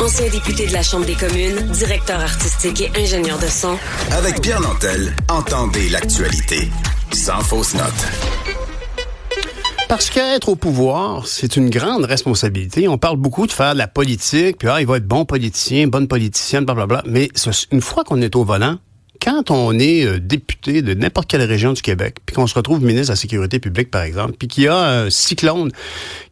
Ancien député de la Chambre des communes, directeur artistique et ingénieur de son. Avec Pierre Nantel, entendez l'actualité. Sans fausse note. Parce qu'être au pouvoir, c'est une grande responsabilité. On parle beaucoup de faire de la politique, puis il va être bon politicien, bonne politicienne, blablabla. Mais une fois qu'on est au volant, quand on est député de n'importe quelle région du Québec, puis qu'on se retrouve ministre de la Sécurité publique, par exemple, puis qu'il y a un cyclone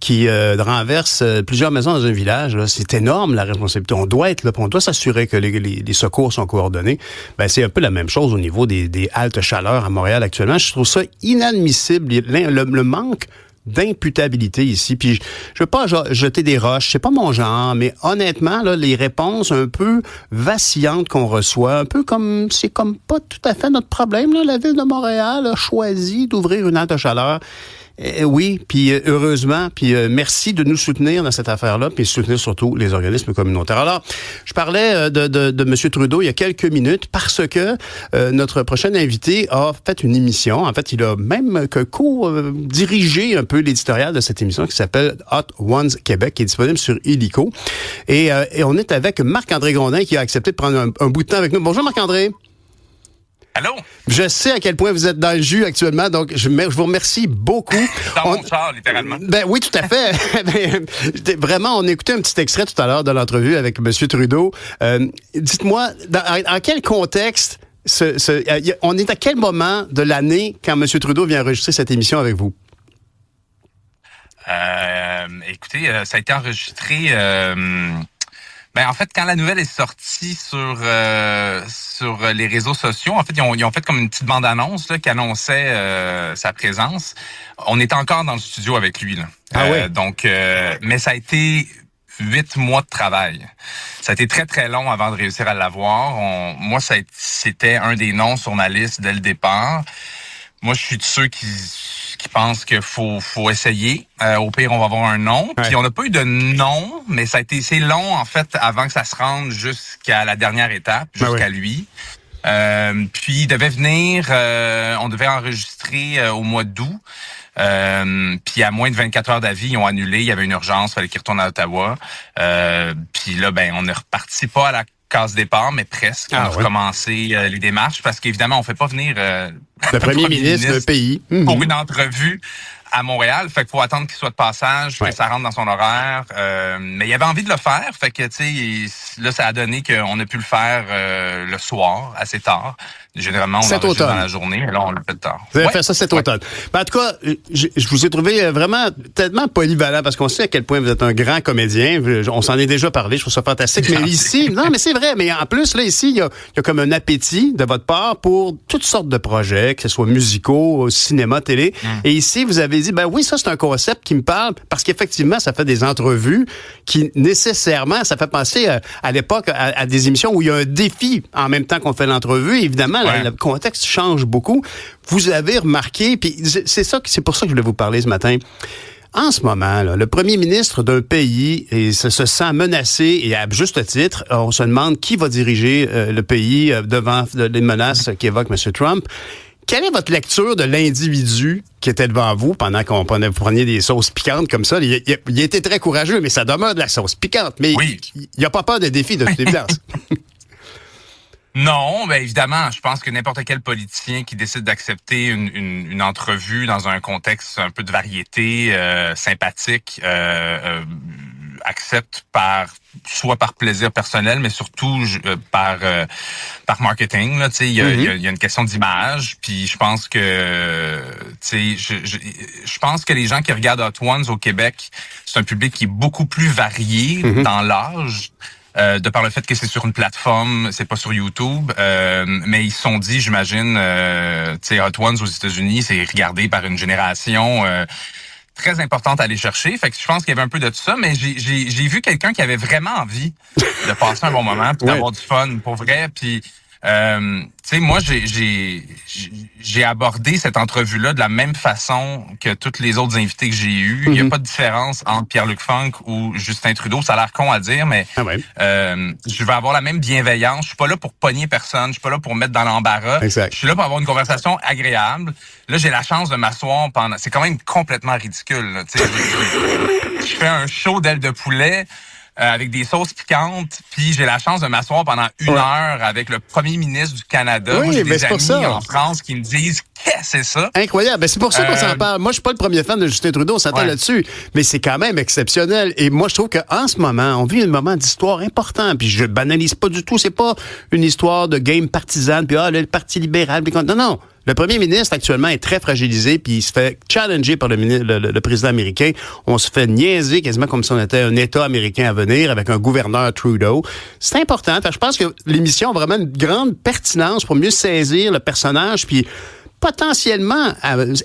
qui renverse plusieurs maisons dans un village, là, c'est énorme la responsabilité. On doit être là, puis on doit s'assurer que les secours sont coordonnés. Ben, c'est un peu la même chose au niveau des haltes chaleur à Montréal actuellement. Je trouve ça inadmissible, le manque d'imputabilité ici. Puis je veux pas jeter des roches, c'est pas mon genre, mais honnêtement, là, les réponses un peu vacillantes qu'on reçoit, un peu comme, c'est comme pas tout à fait notre problème, là. La Ville de Montréal a choisi d'ouvrir une halte chaleur. Oui, puis heureusement, puis merci de nous soutenir dans cette affaire-là, puis soutenir surtout les organismes communautaires. Alors, je parlais de M. Trudeau il y a quelques minutes parce que notre prochain invité a fait une émission. En fait, il a même co-dirigé un peu l'éditorial de cette émission qui s'appelle Hot Ones Québec, qui est disponible sur Illico. Et on est avec Marc-André Grondin qui a accepté de prendre un bout de temps avec nous. Bonjour Marc-André. Allô? Je sais à quel point vous êtes dans le jus actuellement, donc je vous remercie beaucoup. Dans mon char, littéralement. Ben oui, tout à fait. Vraiment, on écoutait un petit extrait tout à l'heure de l'entrevue avec M. Trudeau. Dites-moi, en quel contexte, on est à quel moment de l'année quand M. Trudeau vient enregistrer cette émission avec vous? Écoutez, ça a été enregistré... en fait, quand la nouvelle est sortie sur les réseaux sociaux, en fait, ils ont fait comme une petite bande-annonce là, qui annonçait sa présence. On était encore dans le studio avec lui. Là. Ah ouais. Donc, mais ça a été 8 mois de travail. Ça a été très, très long avant de réussir à l'avoir. Moi, c'était un des noms sur ma liste dès le départ. Moi, je suis de ceux qui pensent qu'il faut essayer. Au pire, on va avoir un nom. Ouais. Puis on n'a pas eu de nom, mais c'est long, en fait, avant que ça se rende jusqu'à la dernière étape, jusqu'à lui. Puis il devait venir, on devait enregistrer au mois d'août. Puis à moins de 24 heures d'avis, ils ont annulé. Il y avait une urgence, il fallait qu'ils retournent à Ottawa. Puis là, on ne repartit pas à la case départ, mais presque. On a recommencé les démarches parce qu'évidemment, on fait pas venir le premier ministre d'un pays pour une entrevue à Montréal. Fait qu'il faut attendre qu'il soit de passage, que ça rentre dans son horaire. Mais il avait envie de le faire. Fait que, tu sais, là, ça a donné qu'on a pu le faire le soir, assez tard. Généralement, on enregistre dans la journée, mais là, on le fait tard. Vous avez fait ça cet automne. Ben, en tout cas, je vous ai trouvé vraiment tellement polyvalent parce qu'on sait à quel point vous êtes un grand comédien. On s'en est déjà parlé, je trouve ça fantastique. Mais ici, non, mais c'est vrai. Mais en plus, là, ici, il y a comme un appétit de votre part pour toutes sortes de projets, que ce soit musicaux, cinéma, télé. Et ici, vous avez dit, ben oui, ça, c'est un concept qui me parle parce qu'effectivement, ça fait des entrevues qui, nécessairement, ça fait penser à l'époque à des émissions où il y a un défi en même temps qu'on fait l'entrevue. Évidemment, le contexte change beaucoup. Vous avez remarqué, puis c'est pour ça que je voulais vous parler ce matin. En ce moment, là, le premier ministre d'un pays se sent menacé, et à juste titre, on se demande qui va diriger le pays devant les menaces qu'évoque M. Trump. Quelle est votre lecture de l'individu qui était devant vous pendant vous preniez des sauces piquantes comme ça? Il était très courageux, mais ça demeure de la sauce piquante. Mais il n'a pas peur de défis, de toute évidence. Non, ben évidemment, je pense que n'importe quel politicien qui décide d'accepter une entrevue dans un contexte un peu de variété, sympathique, accepte soit par plaisir personnel, mais surtout par marketing. Là, il y a une question d'image. Puis je pense que je pense que les gens qui regardent Hot Ones au Québec, c'est un public qui est beaucoup plus varié dans l'âge. De par le fait que c'est sur une plateforme, c'est pas sur YouTube, mais ils se sont dit, j'imagine, Hot Ones aux États-Unis, c'est regardé par une génération très importante à aller chercher. Fait que je pense qu'il y avait un peu de tout ça, mais j'ai vu quelqu'un qui avait vraiment envie de passer un bon moment, puis d'avoir du fun, pour vrai, puis moi, j'ai abordé cette entrevue-là de la même façon que toutes les autres invités que j'ai eus. Il n'y a pas de différence entre Pierre-Luc Funk ou Justin Trudeau. Ça a l'air con à dire, mais je vais avoir la même bienveillance. Je suis pas là pour pogner personne. Je suis pas là pour mettre dans l'embarras. Exact. Je suis là pour avoir une conversation agréable. Là, j'ai la chance de m'asseoir pendant... C'est quand même complètement ridicule. Je fais un show d'ailes de poulet. avec des sauces piquantes, puis j'ai la chance de m'asseoir pendant une heure avec le premier ministre du Canada. Oui, moi, j'ai mais des amis en France qui me disent « Qu'est-ce que c'est ça? » Incroyable. Ben, c'est pour ça qu'on s'en parle. Moi, je suis pas le premier fan de Justin Trudeau, on s'attend là-dessus. Mais c'est quand même exceptionnel. Et moi, je trouve qu'en ce moment, on vit un moment d'histoire important. Puis je banalise pas du tout. C'est pas une histoire de game partisane. Puis le Parti libéral. Puis non. Le premier ministre, actuellement, est très fragilisé, puis il se fait challenger par le président américain. On se fait niaiser quasiment comme si on était un État américain à venir avec un gouverneur Trudeau. C'est important. Je pense que l'émission a vraiment une grande pertinence pour mieux saisir le personnage, puis potentiellement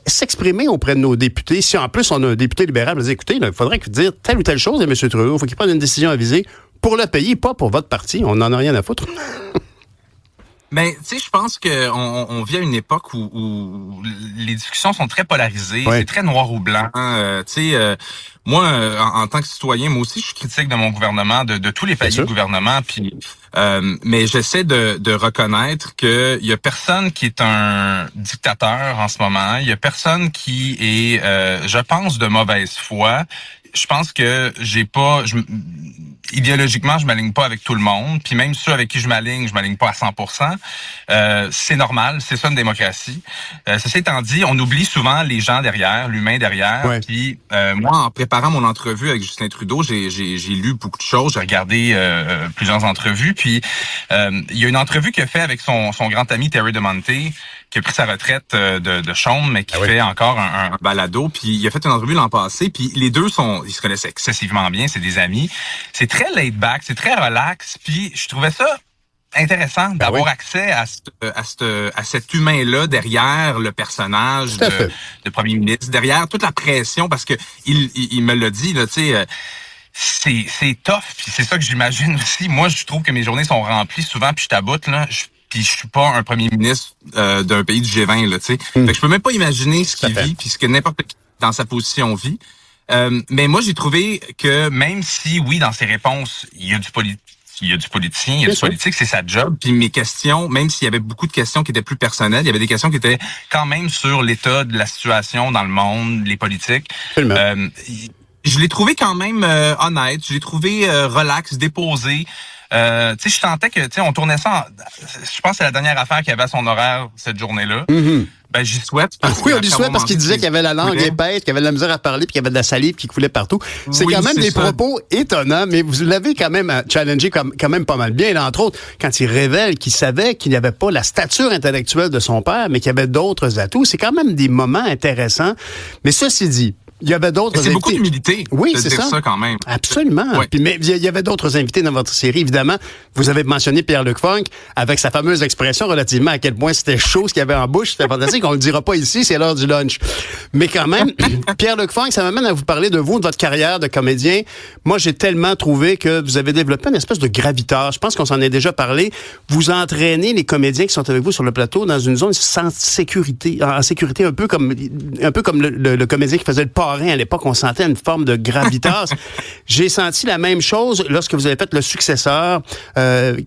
s'exprimer auprès de nos députés. Si en plus on a un député libéral, on va dire, écoutez, il faudrait dire telle ou telle chose à M. Trudeau. Il faut qu'il prenne une décision avisée pour le pays, pas pour votre parti. On n'en a rien à foutre. Ben, tu sais, je pense qu'on vit à une époque où les discussions sont très polarisées, c'est très noir ou blanc. Moi, en tant que citoyen, moi aussi, je suis critique de mon gouvernement, de tous les paliers de gouvernement. Puis, mais j'essaie de reconnaître que il y a personne qui est un dictateur en ce moment. Il y a personne qui est, je pense, de mauvaise foi. Je pense que idéologiquement, je m'aligne pas avec tout le monde. Puis même ceux avec qui je m'aligne pas à 100%. C'est normal, c'est ça une démocratie. Ceci étant dit, on oublie souvent les gens derrière, l'humain derrière. Ouais. Puis moi, en préparant mon entrevue avec Justin Trudeau, j'ai lu beaucoup de choses, j'ai regardé plusieurs entrevues. Puis il y a une entrevue qu'il a fait avec son grand ami Terry DeMonte, qui a pris sa retraite de chaume, mais qui fait encore un balado. Puis il a fait une entrevue l'an passé, puis les deux ils se connaissent excessivement bien, c'est des amis. C'est très laid back, c'est très relax, puis je trouvais ça intéressant d'avoir accès à cet humain-là derrière le personnage de premier ministre, derrière toute la pression, parce que il me l'a dit, là, tu sais, c'est tough, puis c'est ça que j'imagine aussi. Moi, je trouve que mes journées sont remplies souvent, puis je taboute, là, puis je suis pas un premier ministre d'un pays du G20, là, tu sais. Fait que je peux même pas imaginer ce qu'il vit, puis ce que n'importe qui dans sa position vit. Mais moi, j'ai trouvé que même si, oui, dans ses réponses, il y a du politicien, il y a du politique, c'est sa job. Puis mes questions, même s'il y avait beaucoup de questions qui étaient plus personnelles, il y avait des questions qui étaient quand même sur l'état de la situation dans le monde, les politiques. Je l'ai trouvé quand même honnête, je l'ai trouvé relax, déposé. Tu sais, je sentais que, tu sais, on tournait ça je pense que c'est la dernière affaire qu'il y avait à son horaire cette journée-là. Mm-hmm. Ben, j'y souhaite. Oui, on lui souhaite parce qu'il disait qu'il avait la langue épaisse, qu'il avait de la misère à parler puis qu'il y avait de la salive qui coulait partout. C'est quand même des propos étonnants, mais vous l'avez quand même challengé quand même pas mal bien. Là, entre autres, quand il révèle qu'il savait qu'il n'avait pas la stature intellectuelle de son père, mais qu'il y avait d'autres atouts. C'est quand même des moments intéressants. Mais ceci dit, il y avait d'autres invités. C'est beaucoup d'humilité. Oui, c'est ça quand même. Absolument. Ouais. Puis, mais il y avait d'autres invités dans votre série, évidemment. Vous avez mentionné Pierre-Luc Funk avec sa fameuse expression relativement à quel point c'était chaud ce qu'il y avait en bouche. C'était fantastique. On le dira pas ici, c'est l'heure du lunch. Mais quand même, Pierre-Luc Funk, ça m'amène à vous parler de vous, de votre carrière de comédien. Moi, j'ai tellement trouvé que vous avez développé une espèce de gravitas. Je pense qu'on s'en est déjà parlé. Vous entraînez les comédiens qui sont avec vous sur le plateau dans une zone sans sécurité, en sécurité, un peu comme le comédien qui faisait le parrain à l'époque, on sentait une forme de gravitas. J'ai senti la même chose lorsque vous avez fait Le Successeur.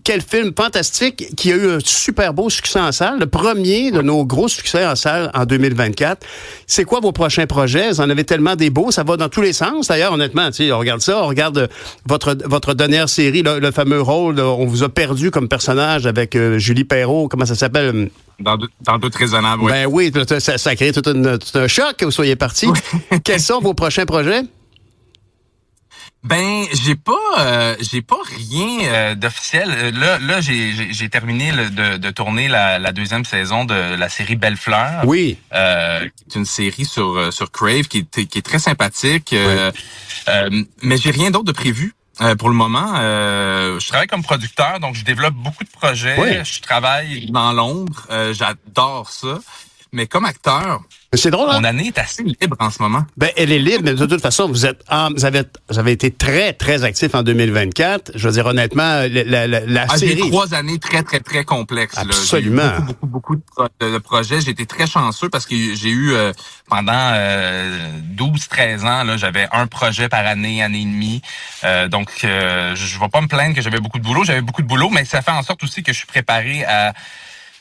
Quel film fantastique qui a eu un super beau succès en salle. Le premier de nos gros succès en salle en 2024. C'est quoi vos prochains projets? Vous en avez tellement des beaux, ça va dans tous les sens. D'ailleurs, honnêtement, tu sais, on regarde ça, on regarde votre dernière série, le fameux rôle, on vous a perdu comme personnage avec Julie Perrault, comment ça s'appelle? Dans Doute raisonnable, oui. Ben oui, ça a créé tout un choc que vous soyez parti. Oui. Quels sont vos prochains projets? Ben, j'ai pas rien d'officiel. Là, j'ai terminé de tourner la deuxième saison de la série Belle Fleur. Oui. C'est une série sur Crave qui est très sympathique. Oui. Mais j'ai rien d'autre de prévu. Pour le moment, je travaille comme producteur, donc je développe beaucoup de projets. Oui. Je travaille dans l'ombre. J'adore ça. Mais comme acteur, c'est drôle, mon année est assez libre en ce moment. Ben, elle est libre, mais de toute façon, vous avez été très, très actif en 2024. Je veux dire, honnêtement, la série... J'ai 3 années très, très, très complexes. Absolument. Là. J'ai eu beaucoup de projets. J'ai été très chanceux parce que j'ai eu, pendant 12-13 ans, là, j'avais un projet par année et demie. Donc, je vais pas me plaindre que j'avais beaucoup de boulot. J'avais beaucoup de boulot, mais ça fait en sorte aussi que je suis préparé à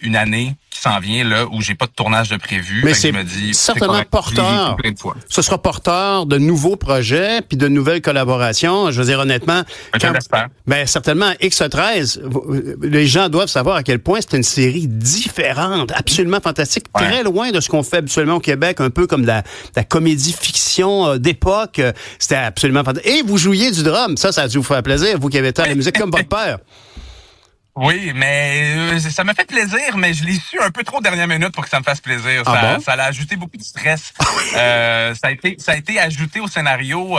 une année qui s'en vient là où j'ai pas de tournage de prévu. Mais fait que c'est je me dis, certainement correct, porteur. plein de fois. Ce sera porteur de nouveaux projets puis de nouvelles collaborations. Je veux dire honnêtement, Je l'espère. certainement X13, les gens doivent savoir à quel point c'est une série différente, absolument fantastique, très loin de ce qu'on fait habituellement au Québec, un peu comme de la comédie fiction d'époque. C'était absolument fantastique. Et vous jouiez du drum, ça a dû vous faire plaisir, vous qui avez tant la musique comme votre père. Oui, mais ça m'a fait plaisir, mais je l'ai su un peu trop dernière minute pour que ça me fasse plaisir. Ça l'a ajouté beaucoup de stress. Ça a été ajouté au scénario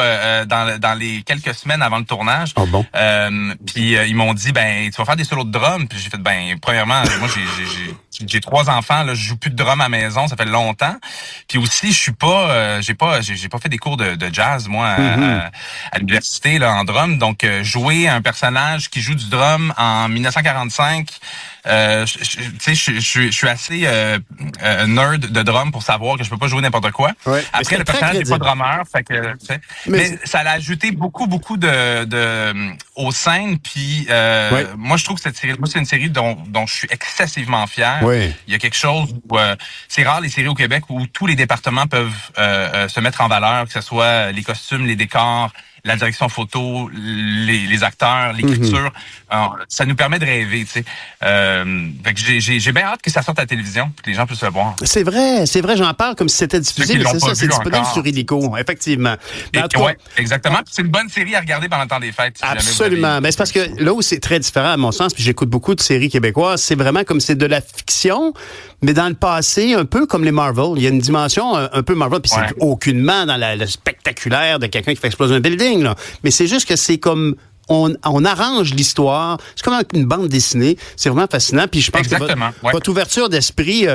dans les quelques semaines avant le tournage. Ah bon? Puis ils m'ont dit, tu vas faire des solos de drum. Puis j'ai fait, premièrement, moi j'ai 3 enfants, là, je joue plus de drum à la maison, ça fait longtemps. Puis aussi, je suis pas, j'ai pas fait des cours de jazz moi à l'université là en drum. Donc jouer un personnage qui joue du drum en 1945. Je suis assez nerd de drum pour savoir que je peux pas jouer n'importe quoi. Ouais, après, le personnage n'est pas drummer, fait que mais ça l'a ajouté beaucoup aux scènes. Puis moi, je trouve que cette série, c'est une série dont je suis excessivement fier. Oui. Il y a quelque chose où c'est rare les séries au Québec où tous les départements peuvent se mettre en valeur, que ce soit les costumes, les décors, la direction photo, les acteurs, l'écriture. Ça nous permet de rêver, tu sais. Fait que j'ai bien hâte que ça sorte à la télévision, que les gens puissent le voir. C'est vrai, j'en parle comme si c'était diffusé, mais c'est ça, c'est disponible sur Illico, effectivement. Oui, exactement. Puis c'est une bonne série à regarder pendant le temps des fêtes. Si absolument. C'est parce que là où c'est très différent à mon sens, puis j'écoute beaucoup de séries québécoises, c'est vraiment comme c'est de la fiction, mais dans le passé, un peu comme les Marvel. Il y a une dimension un peu Marvel, puis c'est aucunement dans le spectaculaire de quelqu'un qui fait exploser un building, là. Mais c'est juste que c'est comme on arrange l'histoire. C'est comme une bande dessinée. C'est vraiment fascinant. Puis je pense que votre ouverture d'esprit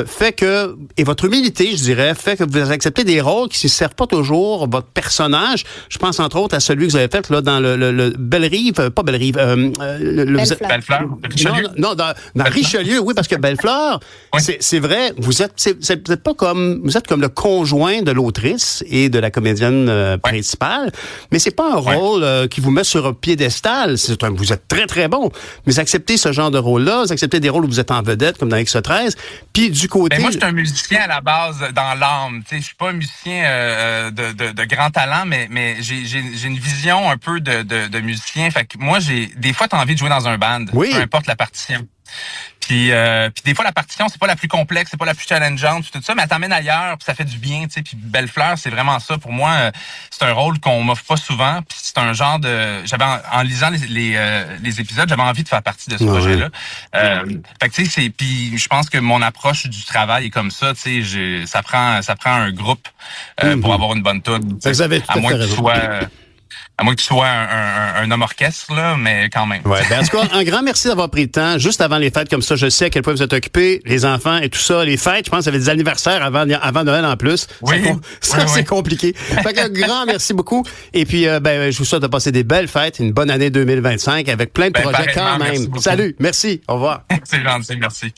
fait que, et votre humilité, je dirais, fait que vous acceptez des rôles qui ne servent pas toujours votre personnage. Je pense entre autres à celui que vous avez fait là dans le Belle-Rive, pas Belle-Rive, Belle-Fleur. Non, dans Richelieu, oui, parce que Belle-Fleur, c'est vrai, vous êtes pas comme, vous êtes comme le conjoint de l'autrice et de la comédienne principale, mais c'est pas un rôle qui vous met sur un piédestal. Vous êtes très, très bon. Mais vous acceptez ce genre de rôle-là, vous acceptez des rôles où vous êtes en vedette, comme dans X13. Puis du côté... moi, je suis un musicien à la base, dans l'âme. Je suis pas un musicien de grand talent, mais j'ai une vision un peu de musicien. Fait que moi, des fois, tu as envie de jouer dans un band, peu importe la partition. Puis des fois, la partition, c'est pas la plus complexe, c'est pas la plus challengeante, tout ça, mais elle t'emmène ailleurs, puis ça fait du bien, tu sais. Puis Belle-Fleur, c'est vraiment ça. Pour moi, c'est un rôle qu'on m'offre pas souvent, puis c'est un genre de... en lisant les épisodes, j'avais envie de faire partie de ce projet-là. Fait que tu sais, puis je pense que mon approche du travail est comme ça, tu sais, ça prend un groupe pour avoir une bonne toune. Vous avez tout à fait raison. À moins que tu sois un homme orchestre, là, mais quand même. Ouais, en tout cas, un grand merci d'avoir pris le temps. Juste avant les fêtes comme ça, je sais à quel point vous êtes occupés, les enfants et tout ça. Les fêtes, je pense, ça avait des anniversaires avant Noël en plus. C'est compliqué. Fait qu'un grand merci beaucoup. Et puis, je vous souhaite de passer des belles fêtes, une bonne année 2025 avec plein de projets quand même. Salut, merci, au revoir. C'est gentil, merci.